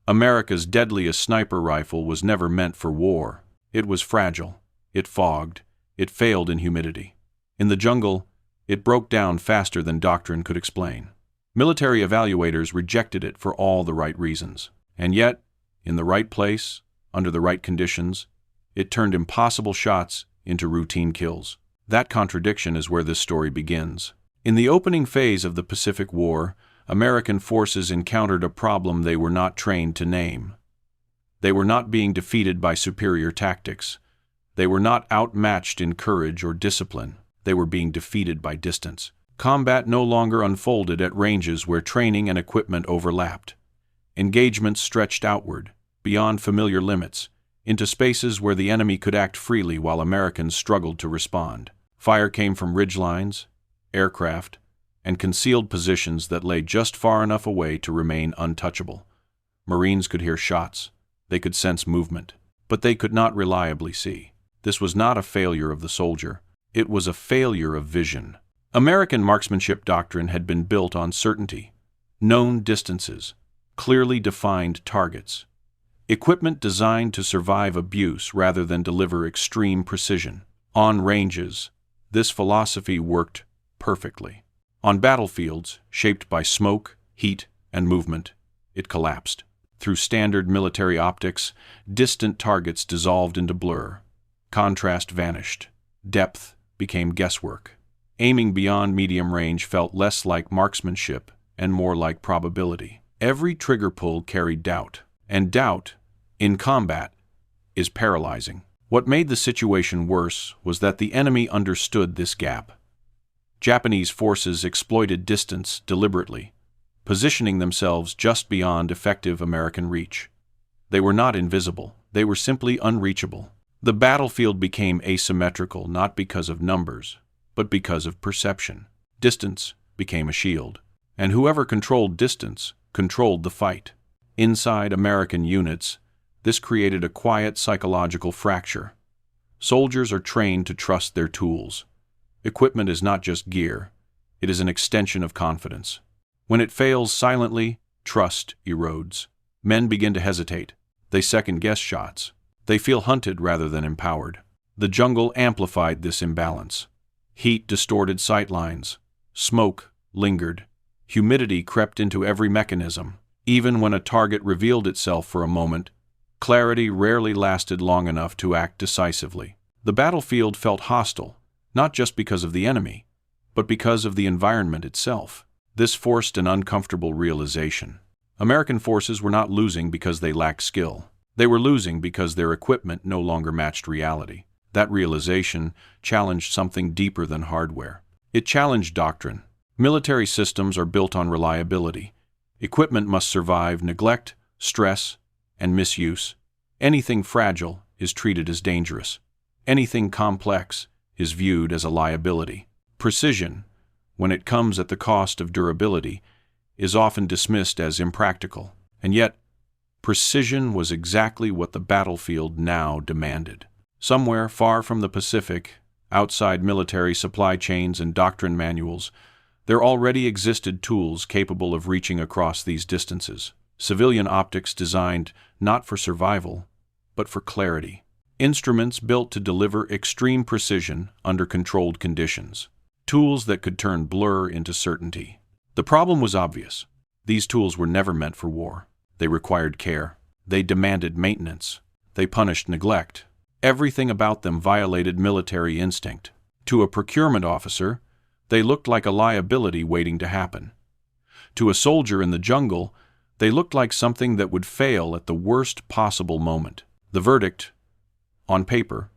America's deadliest sniper rifle was never meant for war. It was fragile. It fogged. It failed in humidity. In the jungle, it broke down faster than doctrine could explain. Military evaluators rejected it for all the right reasons. And yet, in the right place, under the right conditions, it turned impossible shots into routine kills. That contradiction is where this story begins. In the opening phase of the Pacific War, American forces encountered a problem they were not trained to name. They were not being defeated by superior tactics. They were not outmatched in courage or discipline. They were being defeated by distance. Combat no longer unfolded at ranges where training and equipment overlapped. Engagements stretched outward, beyond familiar limits, into spaces where the enemy could act freely while Americans struggled to respond. Fire came from ridgelines, aircraft, and concealed positions that lay just far enough away to remain untouchable. Marines could hear shots. They could sense movement, but they could not reliably see. This was not a failure of the soldier. It was a failure of vision. American marksmanship doctrine had been built on certainty, known distances, clearly defined targets, equipment designed to survive abuse rather than deliver extreme precision. On ranges, this philosophy worked perfectly. On battlefields, shaped by smoke, heat, and movement, it collapsed. Through standard military optics, distant targets dissolved into blur. Contrast vanished. Depth became guesswork. Aiming beyond medium range felt less like marksmanship and more like probability. Every trigger pull carried doubt, and doubt, in combat, is paralyzing. What made the situation worse was that the enemy understood this gap. Japanese forces exploited distance deliberately, positioning themselves just beyond effective American reach. They were not invisible, they were simply unreachable. The battlefield became asymmetrical not because of numbers, but because of perception. Distance became a shield, and whoever controlled distance controlled the fight. Inside American units, this created a quiet psychological fracture. Soldiers are trained to trust their tools. Equipment is not just gear, it is an extension of confidence. When it fails silently, trust erodes. Men begin to hesitate. They second-guess shots. They feel hunted rather than empowered. The jungle amplified this imbalance. Heat distorted sight lines. Smoke lingered. Humidity crept into every mechanism. Even when a target revealed itself for a moment, clarity rarely lasted long enough to act decisively. The battlefield felt hostile, not just because of the enemy, but because of the environment itself. This forced an uncomfortable realization. American forces were not losing because they lacked skill. They were losing because their equipment no longer matched reality. That realization challenged something deeper than hardware. It challenged doctrine. Military systems are built on reliability. Equipment must survive neglect, stress, and misuse. Anything fragile is treated as dangerous. Anything complex is viewed as a liability. Precision, when it comes at the cost of durability, is often dismissed as impractical. And yet, precision was exactly what the battlefield now demanded. Somewhere far from the Pacific, outside military supply chains and doctrine manuals, there already existed tools capable of reaching across these distances. Civilian optics designed not for survival, but for clarity. Instruments built to deliver extreme precision under controlled conditions. Tools that could turn blur into certainty. The problem was obvious. These tools were never meant for war. They required care. They demanded maintenance. They punished neglect. Everything about them violated military instinct. To a procurement officer, they looked like a liability waiting to happen. To a soldier in the jungle, they looked like something that would fail at the worst possible moment. The verdict, on paper,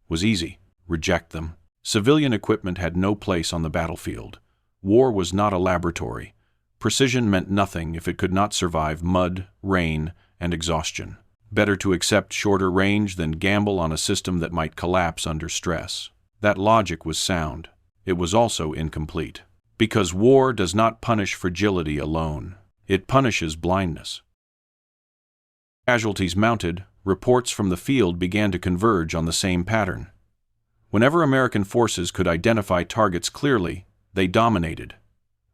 was easy. Reject them. Civilian equipment had no place on the battlefield. War was not a laboratory. Precision meant nothing if it could not survive mud, rain, and exhaustion. Better to accept shorter range than gamble on a system that might collapse under stress. That logic was sound. It was also incomplete. Because war does not punish fragility alone. It punishes blindness. Casualties mounted, reports from the field began to converge on the same pattern. Whenever American forces could identify targets clearly, they dominated.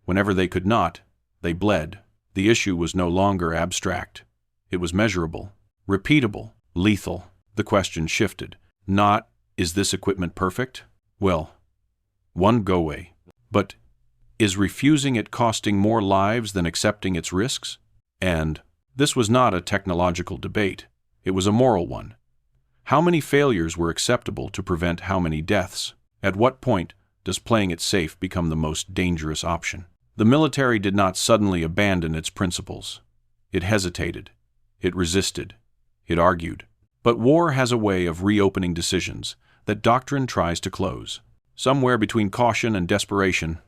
Whenever they could not, they bled. The issue was no longer abstract. It was measurable, repeatable, lethal. The question shifted. Not, is this equipment perfect? Well, one go way. But is refusing it costing more lives than accepting its risks? And this was not a technological debate. It was a moral one. How many failures were acceptable to prevent how many deaths? At what point does playing it safe become the most dangerous option? The military did not suddenly abandon its principles. It hesitated. It resisted. It argued. But war has a way of reopening decisions that doctrine tries to close. Somewhere between caution and desperation,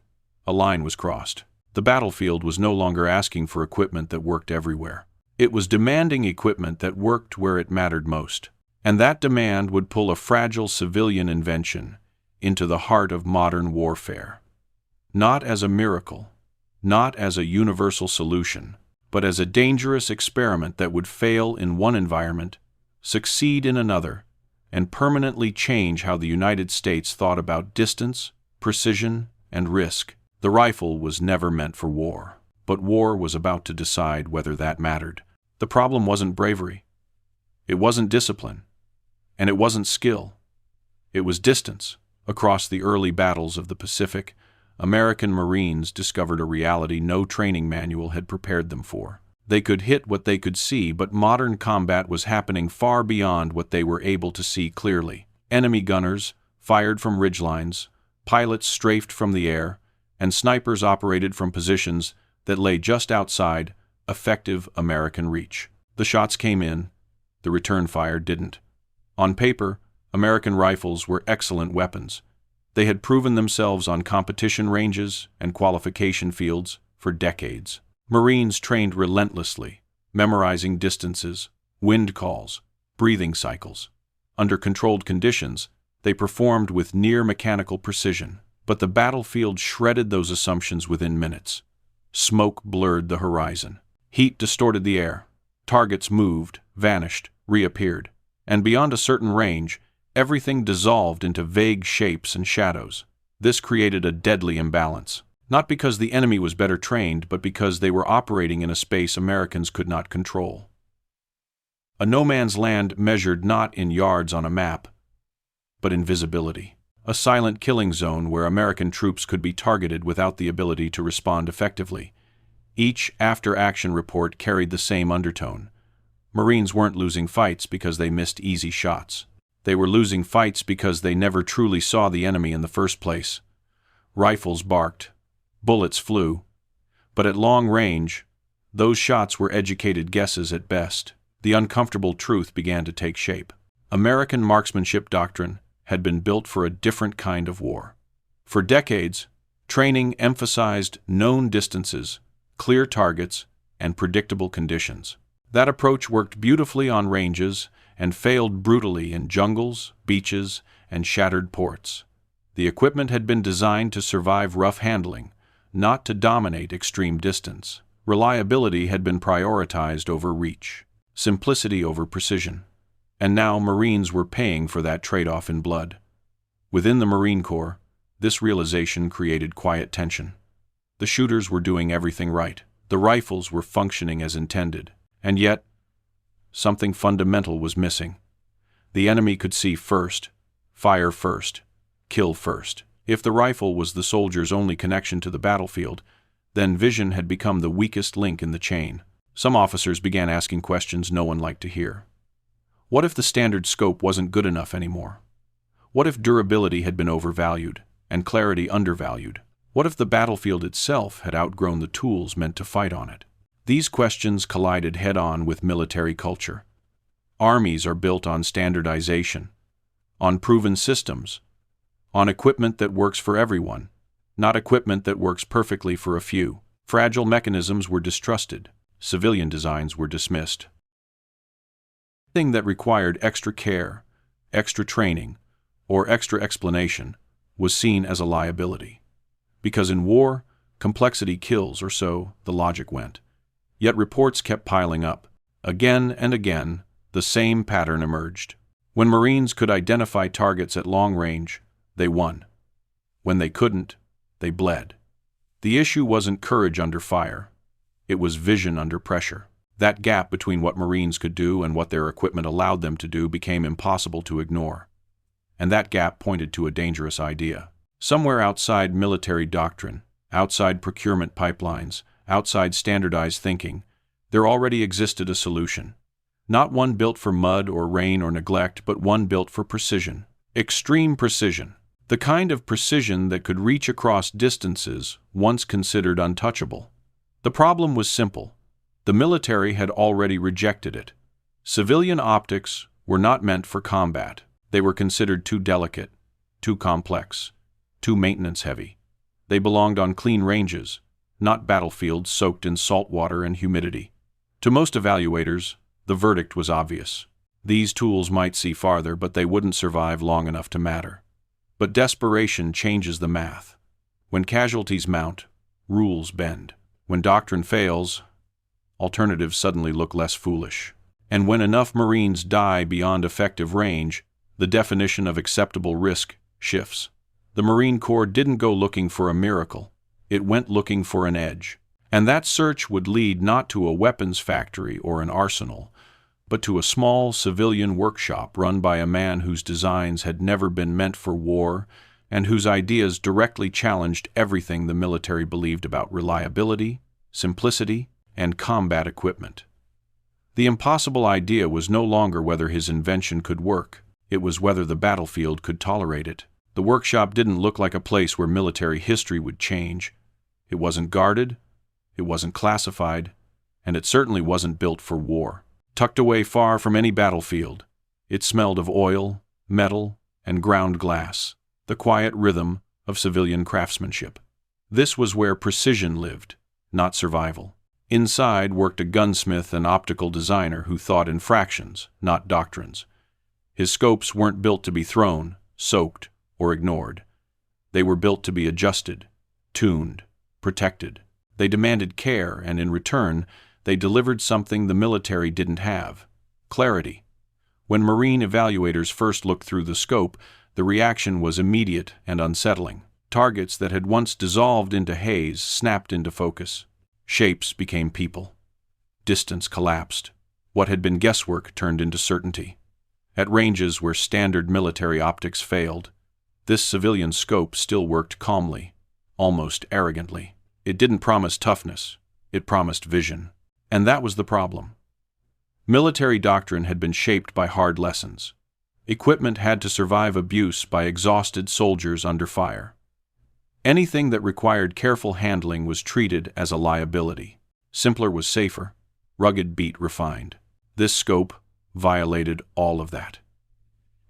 a line was crossed. The battlefield was no longer asking for equipment that worked everywhere. It was demanding equipment that worked where it mattered most. And that demand would pull a fragile civilian invention into the heart of modern warfare. Not as a miracle, not as a universal solution, but as a dangerous experiment that would fail in one environment, succeed in another, and permanently change how the United States thought about distance, precision, and risk. The rifle was never meant for war, but war was about to decide whether that mattered. The problem wasn't bravery. It wasn't discipline. And it wasn't skill. It was distance. Across the early battles of the Pacific, American Marines discovered a reality no training manual had prepared them for. They could hit what they could see, but modern combat was happening far beyond what they were able to see clearly. Enemy gunners fired from ridgelines, pilots strafed from the air, and snipers operated from positions that lay just outside effective American reach. The shots came in, the return fire didn't. On paper, American rifles were excellent weapons. They had proven themselves on competition ranges and qualification fields for decades. Marines trained relentlessly, memorizing distances, wind calls, breathing cycles. Under controlled conditions, they performed with near-mechanical precision. But the battlefield shredded those assumptions within minutes. Smoke blurred the horizon. Heat distorted the air. Targets moved, vanished, reappeared. And beyond a certain range, everything dissolved into vague shapes and shadows. This created a deadly imbalance. Not because the enemy was better trained, but because they were operating in a space Americans could not control. A no-man's land measured not in yards on a map, but in visibility. A silent killing zone where American troops could be targeted without the ability to respond effectively. Each after-action report carried the same undertone. Marines weren't losing fights because they missed easy shots. They were losing fights because they never truly saw the enemy in the first place. Rifles barked. Bullets flew. But at long range, those shots were educated guesses at best. The uncomfortable truth began to take shape. American marksmanship doctrine had been built for a different kind of war. For decades, training emphasized known distances, clear targets, and predictable conditions. That approach worked beautifully on ranges and failed brutally in jungles, beaches, and shattered ports. The equipment had been designed to survive rough handling, not to dominate extreme distance. Reliability had been prioritized over reach, simplicity over precision. And now Marines were paying for that trade-off in blood. Within the Marine Corps, this realization created quiet tension. The shooters were doing everything right. The rifles were functioning as intended. And yet, something fundamental was missing. The enemy could see first, fire first, kill first. If the rifle was the soldier's only connection to the battlefield, then vision had become the weakest link in the chain. Some officers began asking questions no one liked to hear. What if the standard scope wasn't good enough anymore? What if durability had been overvalued and clarity undervalued? What if the battlefield itself had outgrown the tools meant to fight on it? These questions collided head-on with military culture. Armies are built on standardization, on proven systems, on equipment that works for everyone, not equipment that works perfectly for a few. Fragile mechanisms were distrusted. Civilian designs were dismissed. Anything that required extra care, extra training, or extra explanation was seen as a liability. Because in war, complexity kills, or so the logic went. Yet reports kept piling up. Again and again, the same pattern emerged. When Marines could identify targets at long range, they won. When they couldn't, they bled. The issue wasn't courage under fire. It was vision under pressure. That gap between what Marines could do and what their equipment allowed them to do became impossible to ignore. And that gap pointed to a dangerous idea. Somewhere outside military doctrine, outside procurement pipelines, outside standardized thinking, there already existed a solution. Not one built for mud or rain or neglect, but one built for precision. Extreme precision. The kind of precision that could reach across distances once considered untouchable. The problem was simple. The military had already rejected it. Civilian optics were not meant for combat. They were considered too delicate, too complex, too maintenance-heavy. They belonged on clean ranges, not battlefields soaked in salt water and humidity. To most evaluators, the verdict was obvious. These tools might see farther, but they wouldn't survive long enough to matter. But desperation changes the math. When casualties mount, rules bend. When doctrine fails, alternatives suddenly look less foolish. And when enough Marines die beyond effective range, the definition of acceptable risk shifts. The Marine Corps didn't go looking for a miracle. It went looking for an edge. And that search would lead not to a weapons factory or an arsenal, but to a small civilian workshop run by a man whose designs had never been meant for war and whose ideas directly challenged everything the military believed about reliability, simplicity, and combat equipment. The impossible idea was no longer whether his invention could work, it was whether the battlefield could tolerate it. The workshop didn't look like a place where military history would change. It wasn't guarded, it wasn't classified, and it certainly wasn't built for war. Tucked away far from any battlefield, it smelled of oil, metal, and ground glass, the quiet rhythm of civilian craftsmanship. This was where precision lived, not survival. Inside worked a gunsmith and optical designer who thought in fractions, not doctrines. His scopes weren't built to be thrown, soaked, or ignored. They were built to be adjusted, tuned, protected. They demanded care, and in return, they delivered something the military didn't have: clarity. When Marine evaluators first looked through the scope, the reaction was immediate and unsettling. Targets that had once dissolved into haze snapped into focus. Shapes became people. Distance collapsed. What had been guesswork turned into certainty. At ranges where standard military optics failed, this civilian scope still worked calmly, almost arrogantly. It didn't promise toughness, it promised vision. And that was the problem. Military doctrine had been shaped by hard lessons. Equipment had to survive abuse by exhausted soldiers under fire. Anything that required careful handling was treated as a liability. Simpler was safer, rugged beat refined. This scope violated all of that.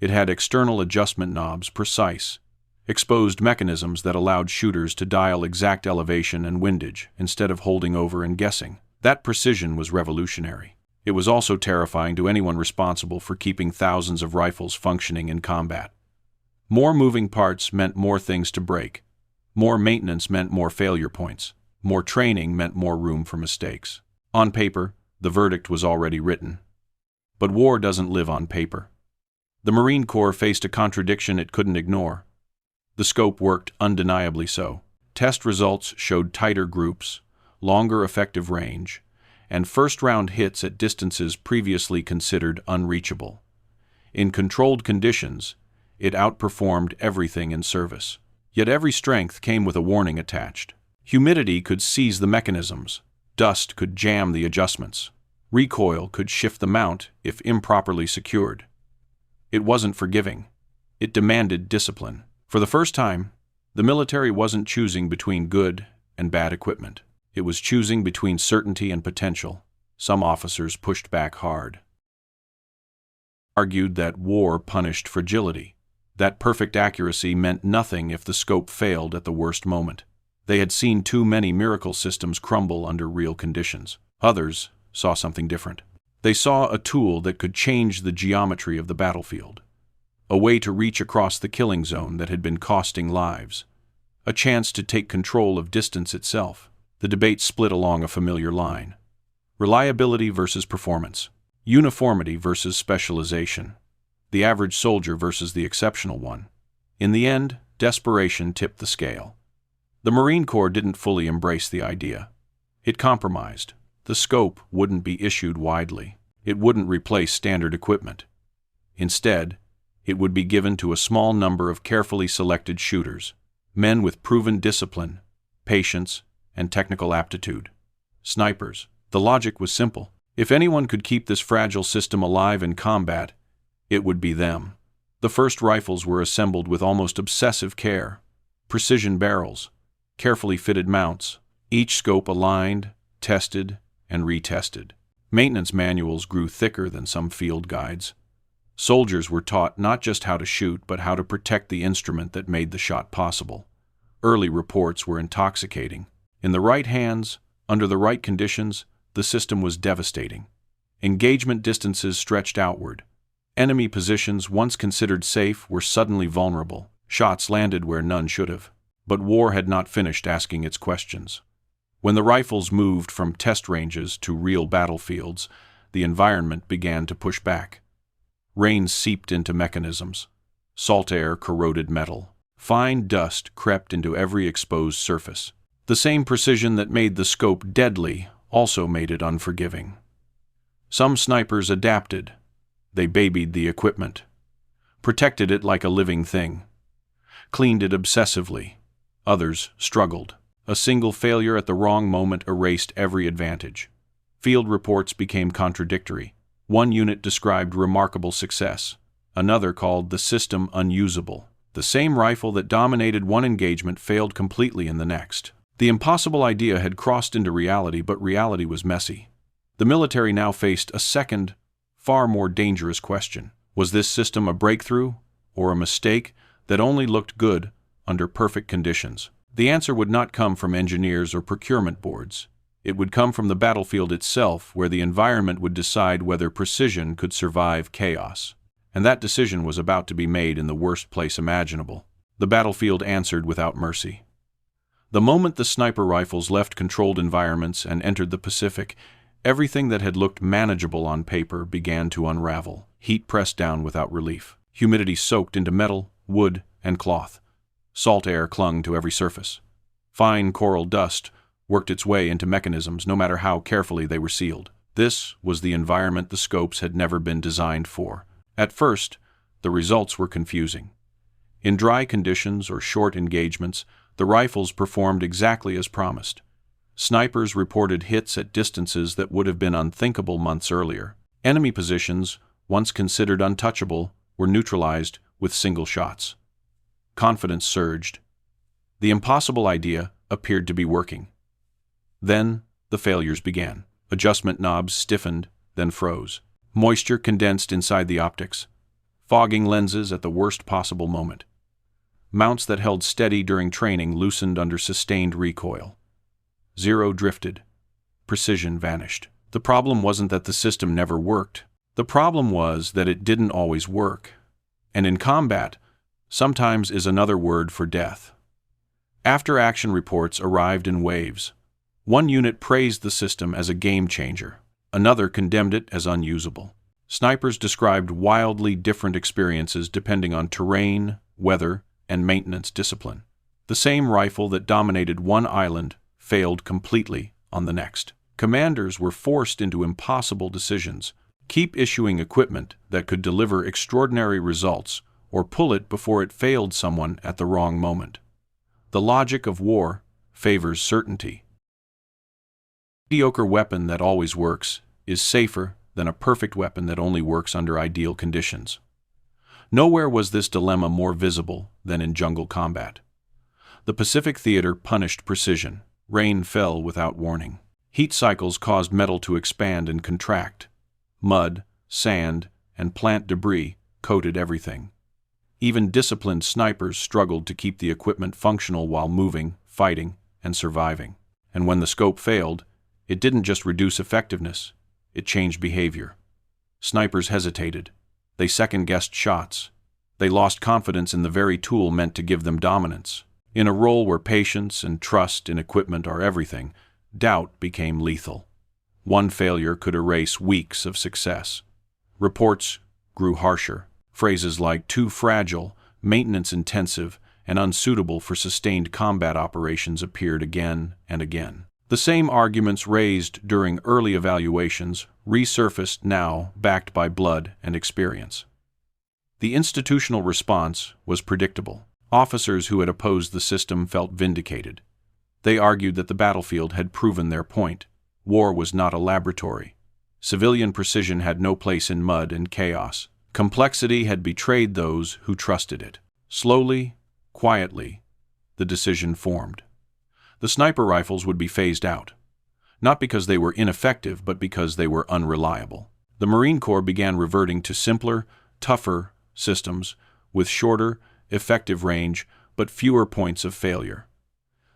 It had external adjustment knobs, precise, exposed mechanisms that allowed shooters to dial exact elevation and windage instead of holding over and guessing. That precision was revolutionary. It was also terrifying to anyone responsible for keeping thousands of rifles functioning in combat. More moving parts meant more things to break. More maintenance meant more failure points. More training meant more room for mistakes. On paper, the verdict was already written. But war doesn't live on paper. The Marine Corps faced a contradiction it couldn't ignore. The scope worked undeniably so. Test results showed tighter groups, longer effective range, and first-round hits at distances previously considered unreachable. In controlled conditions, it outperformed everything in service. Yet every strength came with a warning attached. Humidity could seize the mechanisms, dust could jam the adjustments, recoil could shift the mount if improperly secured. It wasn't forgiving. It demanded discipline. For the first time, the military wasn't choosing between good and bad equipment. It was choosing between certainty and potential. Some officers pushed back hard. Argued that war punished fragility, that perfect accuracy meant nothing if the scope failed at the worst moment. They had seen too many miracle systems crumble under real conditions. Others saw something different. They saw a tool that could change the geometry of the battlefield, a way to reach across the killing zone that had been costing lives, a chance to take control of distance itself. The debate split along a familiar line: reliability versus performance, uniformity versus specialization, the average soldier versus the exceptional one. In the end, desperation tipped the scale. The Marine Corps didn't fully embrace the idea. It compromised. The scope wouldn't be issued widely. It wouldn't replace standard equipment. Instead, it would be given to a small number of carefully selected shooters, men with proven discipline, patience, and technical aptitude. Snipers. The logic was simple. If anyone could keep this fragile system alive in combat, it would be them. The first rifles were assembled with almost obsessive care. Precision barrels, carefully fitted mounts, each scope aligned, tested, and retested. Maintenance manuals grew thicker than some field guides. Soldiers were taught not just how to shoot, but how to protect the instrument that made the shot possible. Early reports were intoxicating. In the right hands, under the right conditions, the system was devastating. Engagement distances stretched outward. Enemy positions once considered safe were suddenly vulnerable. Shots landed where none should have. But war had not finished asking its questions. When the rifles moved from test ranges to real battlefields, the environment began to push back. Rain seeped into mechanisms. Salt air corroded metal. Fine dust crept into every exposed surface. The same precision that made the scope deadly also made it unforgiving. Some snipers adapted. They babied the equipment, protected it like a living thing, cleaned it obsessively. Others struggled. A single failure at the wrong moment erased every advantage. Field reports became contradictory. One unit described remarkable success. Another called the system unusable. The same rifle that dominated one engagement failed completely in the next. The impossible idea had crossed into reality, but reality was messy. The military now faced a second, far more dangerous question. Was this system a breakthrough or a mistake that only looked good under perfect conditions? The answer would not come from engineers or procurement boards. It would come from the battlefield itself, where the environment would decide whether precision could survive chaos. And that decision was about to be made in the worst place imaginable. The battlefield answered without mercy. The moment the sniper rifles left controlled environments and entered the Pacific, everything that had looked manageable on paper began to unravel. Heat pressed down without relief. Humidity soaked into metal, wood, and cloth. Salt air clung to every surface. Fine coral dust worked its way into mechanisms, no matter how carefully they were sealed. This was the environment the scopes had never been designed for. At first, the results were confusing. In dry conditions or short engagements, the rifles performed exactly as promised. Snipers reported hits at distances that would have been unthinkable months earlier. Enemy positions, once considered untouchable, were neutralized with single shots. Confidence surged. The impossible idea appeared to be working. Then the failures began. Adjustment knobs stiffened, then froze. Moisture condensed inside the optics, fogging lenses at the worst possible moment. Mounts that held steady during training loosened under sustained recoil. Zero drifted. Precision vanished. The problem wasn't that the system never worked. The problem was that it didn't always work. And in combat, sometimes is another word for death. After-action reports arrived in waves. One unit praised the system as a game-changer. Another condemned it as unusable. Snipers described wildly different experiences depending on terrain, weather, and maintenance discipline. The same rifle that dominated one island failed completely on the next. Commanders were forced into impossible decisions: keep issuing equipment that could deliver extraordinary results, or pull it before it failed someone at the wrong moment. The logic of war favors certainty. A mediocre weapon that always works is safer than a perfect weapon that only works under ideal conditions. Nowhere was this dilemma more visible than in jungle combat. The Pacific Theater punished precision. Rain fell without warning. Heat cycles caused metal to expand and contract. Mud, sand, and plant debris coated everything. Even disciplined snipers struggled to keep the equipment functional while moving, fighting, and surviving. And when the scope failed, it didn't just reduce effectiveness, it changed behavior. Snipers hesitated. They second-guessed shots. They lost confidence in the very tool meant to give them dominance. In a role where patience and trust in equipment are everything, doubt became lethal. One failure could erase weeks of success. Reports grew harsher. Phrases like too fragile, maintenance-intensive, and unsuitable for sustained combat operations appeared again and again. The same arguments raised during early evaluations resurfaced now, backed by blood and experience. The institutional response was predictable. Officers who had opposed the system felt vindicated. They argued that the battlefield had proven their point. War was not a laboratory. Civilian precision had no place in mud and chaos. Complexity had betrayed those who trusted it. Slowly, quietly, the decision formed. The sniper rifles would be phased out, not because they were ineffective, but because they were unreliable. The Marine Corps began reverting to simpler, tougher systems with shorter, effective range, but fewer points of failure.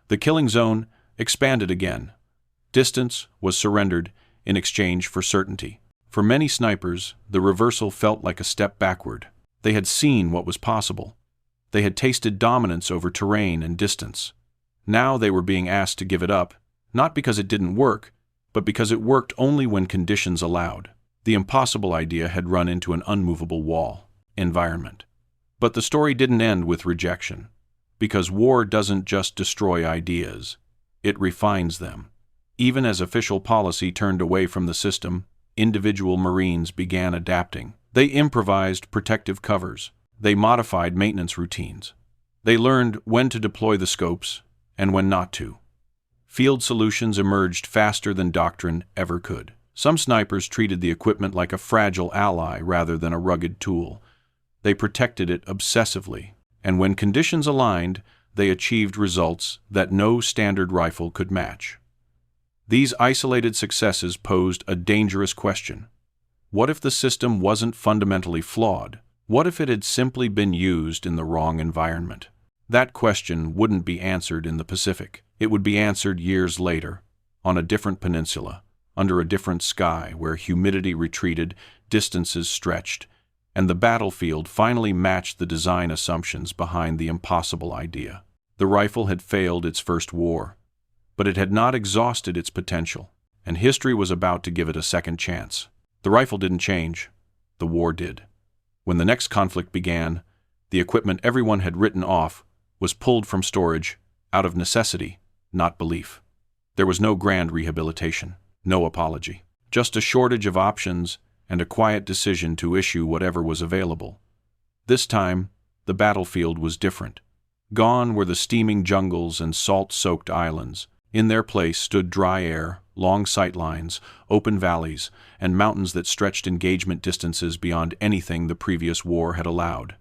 The killing zone expanded again. Distance was surrendered in exchange for certainty. For many snipers, the reversal felt like a step backward. They had seen what was possible. They had tasted dominance over terrain and distance. Now they were being asked to give it up, not because it didn't work, but because it worked only when conditions allowed. The impossible idea had run into an unmovable wall: environment. But the story didn't end with rejection, because war doesn't just destroy ideas, it refines them. Even as official policy turned away from the system, individual Marines began adapting. They improvised protective covers. They modified maintenance routines. They learned when to deploy the scopes and when not to. Field solutions emerged faster than doctrine ever could. Some snipers treated the equipment like a fragile ally rather than a rugged tool. They protected it obsessively, and when conditions aligned, they achieved results that no standard rifle could match. These isolated successes posed a dangerous question. What if the system wasn't fundamentally flawed? What if it had simply been used in the wrong environment? That question wouldn't be answered in the Pacific. It would be answered years later, on a different peninsula, under a different sky, where humidity retreated, distances stretched, and the battlefield finally matched the design assumptions behind the impossible idea. The rifle had failed its first war, but it had not exhausted its potential, and history was about to give it a second chance. The rifle didn't change. The war did. When the next conflict began, the equipment everyone had written off was pulled from storage out of necessity, not belief. There was no grand rehabilitation, no apology, just a shortage of options and a quiet decision to issue whatever was available. This time, the battlefield was different. Gone were the steaming jungles and salt-soaked islands. In their place stood dry air, long sight lines, open valleys, and mountains that stretched engagement distances beyond anything the previous war had allowed.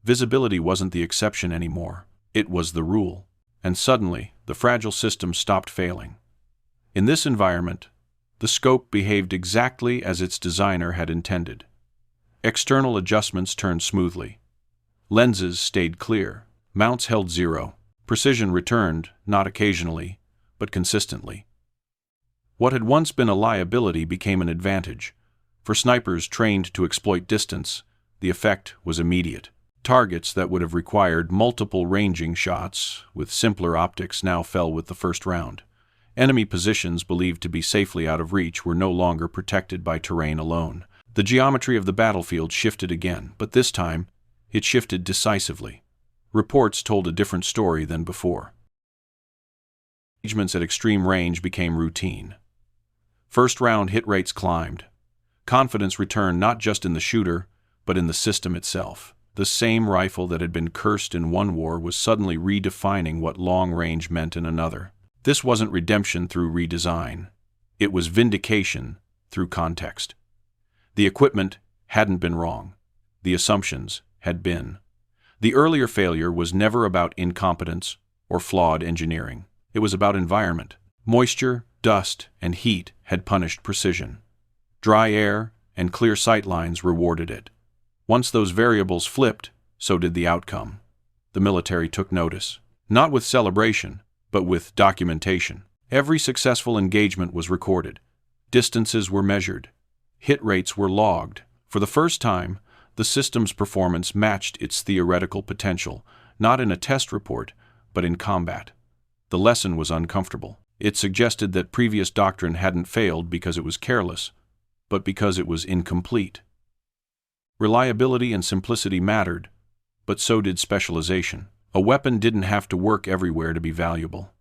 Visibility wasn't the exception anymore. It was the rule. And suddenly, the fragile system stopped failing. In this environment, the scope behaved exactly as its designer had intended. External adjustments turned smoothly. Lenses stayed clear. Mounts held zero. Precision returned, not occasionally, but consistently. What had once been a liability became an advantage. For snipers trained to exploit distance, the effect was immediate. Targets that would have required multiple ranging shots with simpler optics now fell with the first round. Enemy positions believed to be safely out of reach were no longer protected by terrain alone. The geometry of the battlefield shifted again, but this time, it shifted decisively. Reports told a different story than before. Engagements at extreme range became routine. First-round hit rates climbed. Confidence returned not just in the shooter, but in the system itself. The same rifle that had been cursed in one war was suddenly redefining what long range meant in another. This wasn't redemption through redesign. It was vindication through context. The equipment hadn't been wrong. The assumptions had been. The earlier failure was never about incompetence or flawed engineering. It was about environment. Moisture, dust, and heat had punished precision. Dry air and clear sight lines rewarded it. Once those variables flipped, so did the outcome. The military took notice, not with celebration, but with documentation. Every successful engagement was recorded. Distances were measured. Hit rates were logged. For the first time, the system's performance matched its theoretical potential, not in a test report, but in combat. The lesson was uncomfortable. It suggested that previous doctrine hadn't failed because it was careless, but because it was incomplete. Reliability and simplicity mattered, but so did specialization. A weapon didn't have to work everywhere to be valuable.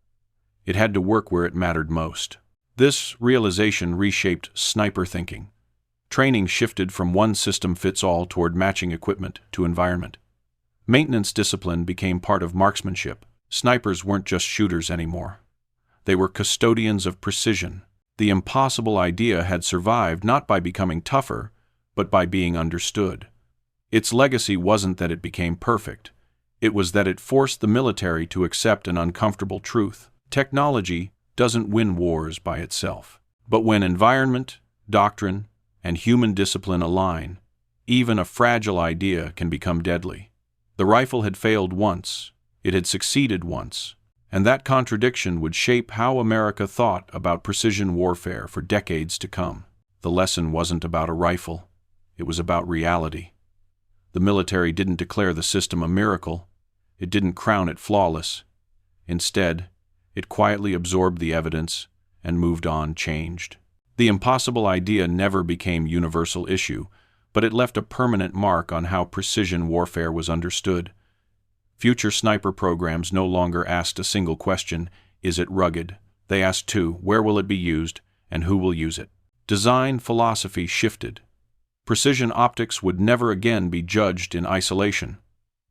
It had to work where it mattered most. This realization reshaped sniper thinking. Training shifted from one system fits all toward matching equipment to environment. Maintenance discipline became part of marksmanship. Snipers weren't just shooters anymore. They were custodians of precision. The impossible idea had survived not by becoming tougher, but by being understood. Its legacy wasn't that it became perfect. It was that it forced the military to accept an uncomfortable truth. Technology doesn't win wars by itself. But when environment, doctrine, and human discipline align, even a fragile idea can become deadly. The rifle had failed once, it had succeeded once, and that contradiction would shape how America thought about precision warfare for decades to come. The lesson wasn't about a rifle, it was about reality. The military didn't declare the system a miracle, it didn't crown it flawless. Instead, it quietly absorbed the evidence and moved on changed. The impossible idea never became universal issue, but it left a permanent mark on how precision warfare was understood. Future sniper programs no longer asked a single question, is it rugged? They asked two, where will it be used, and who will use it? Design philosophy shifted. Precision optics would never again be judged in isolation.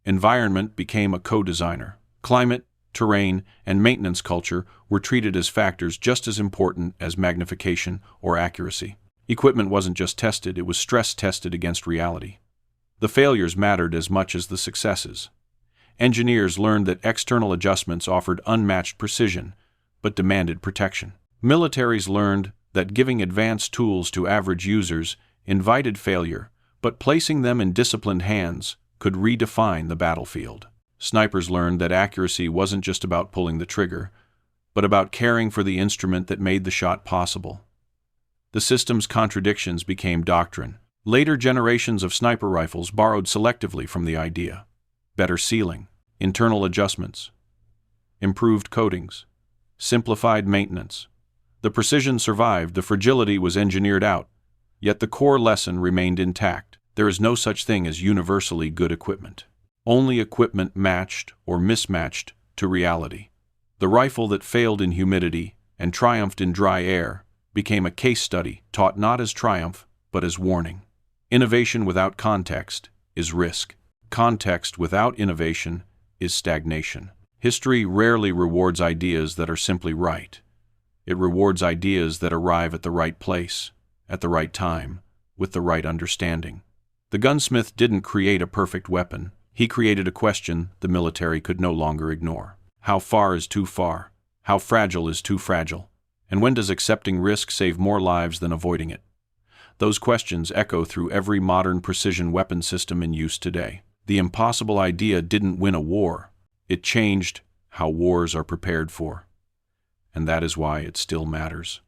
Environment became a co-designer. Climate, terrain, and maintenance culture were treated as factors just as important as magnification or accuracy. Equipment wasn't just tested, it was stress-tested against reality. The failures mattered as much as the successes. Engineers learned that external adjustments offered unmatched precision, but demanded protection. Militaries learned that giving advanced tools to average users invited failure, but placing them in disciplined hands could redefine the battlefield. Snipers learned that accuracy wasn't just about pulling the trigger, but about caring for the instrument that made the shot possible. The system's contradictions became doctrine. Later generations of sniper rifles borrowed selectively from the idea. Better sealing, internal adjustments, improved coatings, simplified maintenance. The precision survived, the fragility was engineered out, yet the core lesson remained intact. There is no such thing as universally good equipment. Only equipment matched or mismatched to reality. The rifle that failed in humidity and triumphed in dry air became a case study taught not as triumph, but as warning. Innovation without context is risk. Context without innovation is stagnation. History rarely rewards ideas that are simply right. It rewards ideas that arrive at the right place, at the right time, with the right understanding. The gunsmith didn't create a perfect weapon. He created a question the military could no longer ignore. How far is too far? How fragile is too fragile? And when does accepting risk save more lives than avoiding it? Those questions echo through every modern precision weapon system in use today. The impossible idea didn't win a war. It changed how wars are prepared for. And that is why it still matters.